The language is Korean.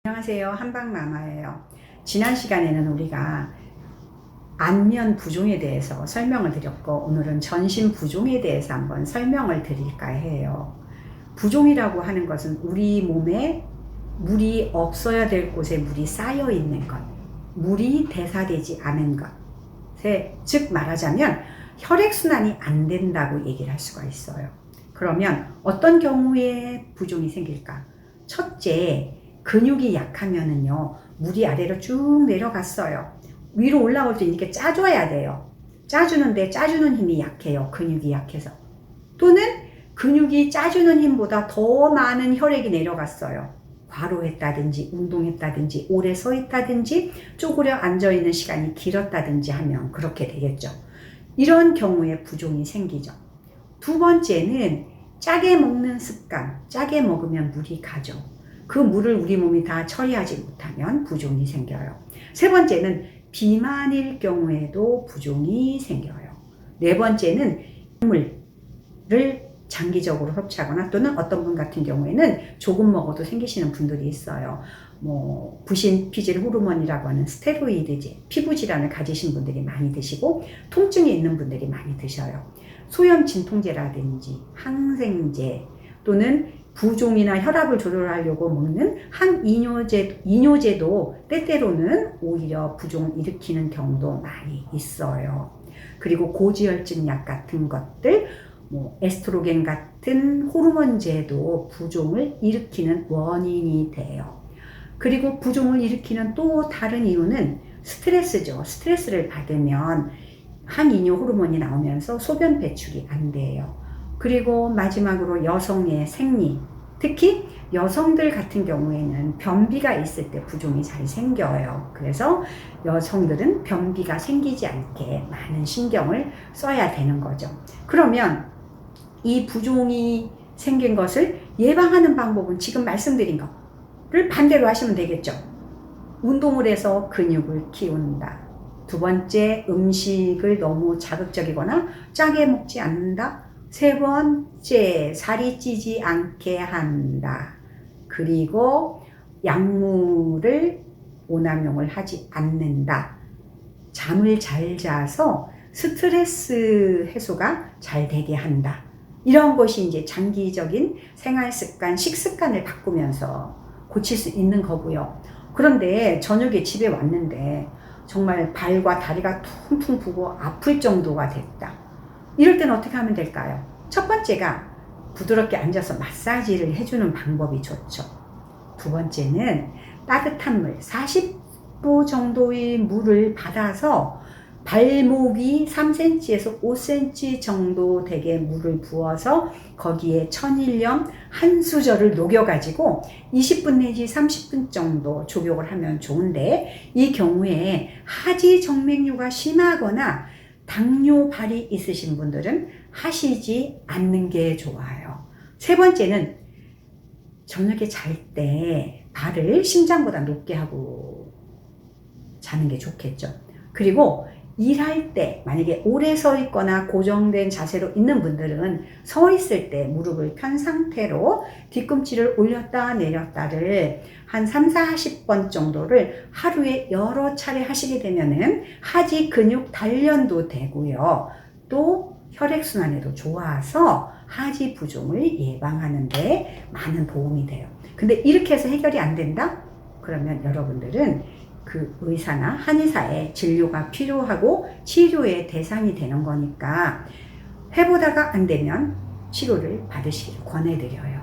안녕하세요. 한방마마예요. 지난 시간에는 우리가 안면 부종에 대해서 설명을 드렸고, 오늘은 전신 부종에 대해서 한번 설명을 드릴까 해요. 부종이라고 하는 것은 우리 몸에 물이 없어야 될 곳에 물이 쌓여 있는 것, 물이 대사되지 않은 것, 즉 말하자면 혈액순환이 안 된다고 얘기를 할 수가 있어요. 그러면 어떤 경우에 부종이 생길까? 첫째, 근육이 약하면은요, 물이 아래로 쭉 내려갔어요. 위로 올라올 때 이렇게 짜줘야 돼요. 짜주는데 짜주는 힘이 약해요. 근육이 약해서. 또는 근육이 짜주는 힘보다 더 많은 혈액이 내려갔어요. 과로했다든지 운동했다든지 오래 서 있다든지 쪼그려 앉아있는 시간이 길었다든지 하면 그렇게 되겠죠. 이런 경우에 부종이 생기죠. 두 번째는 짜게 먹는 습관, 짜게 먹으면 물이 가죠. 그 물을 우리 몸이 다 처리하지 못하면 부종이 생겨요. 세 번째는 비만일 경우에도 부종이 생겨요. 네 번째는 물을 장기적으로 섭취하거나 또는 어떤 분 같은 경우에는 조금 먹어도 생기시는 분들이 있어요. 부신 피질 호르몬이라고 하는 스테로이드제, 피부 질환을 가지신 분들이 많이 드시고 통증이 있는 분들이 많이 드셔요. 소염 진통제라든지 항생제 또는 부종이나 혈압을 조절하려고 먹는 이뇨제도 때때로는 오히려 부종을 일으키는 경우도 많이 있어요. 그리고 고지혈증 약 같은 것들, 에스트로겐 같은 호르몬제도 부종을 일으키는 원인이 돼요. 그리고 부종을 일으키는 또 다른 이유는 스트레스죠. 스트레스를 받으면 항이뇨 호르몬이 나오면서 소변 배출이 안 돼요. 그리고 마지막으로 여성의 생리, 특히 여성들 같은 경우에는 변비가 있을 때 부종이 잘 생겨요. 그래서 여성들은 변비가 생기지 않게 많은 신경을 써야 되는 거죠. 그러면 이 부종이 생긴 것을 예방하는 방법은 지금 말씀드린 거를 반대로 하시면 되겠죠. 운동을 해서 근육을 키운다. 두 번째, 음식을 너무 자극적이거나 짜게 먹지 않는다. 세 번째, 살이 찌지 않게 한다. 그리고 약물을 오남용을 하지 않는다. 잠을 잘 자서 스트레스 해소가 잘 되게 한다. 이런 것이 이제 장기적인 생활 습관, 식습관을 바꾸면서 고칠 수 있는 거고요. 그런데 저녁에 집에 왔는데 정말 발과 다리가 퉁퉁 부고 아플 정도가 됐다. 이럴 때는 어떻게 하면 될까요? 첫 번째가 부드럽게 앉아서 마사지를 해주는 방법이 좋죠. 두 번째는 따뜻한 물, 40도 정도의 물을 받아서 발목이 3cm에서 5cm 정도 되게 물을 부어서 거기에 천일염 한 수저를 녹여가지고 20분 내지 30분 정도 족욕을 하면 좋은데, 이 경우에 하지 정맥류가 심하거나 당뇨발이 있으신 분들은 하시지 않는 게 좋아요. 세 번째는 저녁에 잘 때 발을 심장보다 높게 하고 자는 게 좋겠죠. 그리고 일할 때 만약에 오래 서 있거나 고정된 자세로 있는 분들은 서 있을 때 무릎을 편 상태로 뒤꿈치를 올렸다 내렸다를 한 30-40번 정도를 하루에 여러 차례 하시게 되면은 하지 근육 단련도 되고요. 또 혈액순환에도 좋아서 하지 부종을 예방하는 데 많은 도움이 돼요. 근데 이렇게 해서 해결이 안 된다? 그러면 여러분들은 그 의사나 한의사의 진료가 필요하고 치료의 대상이 되는 거니까 해보다가 안 되면 치료를 받으시길 권해드려요.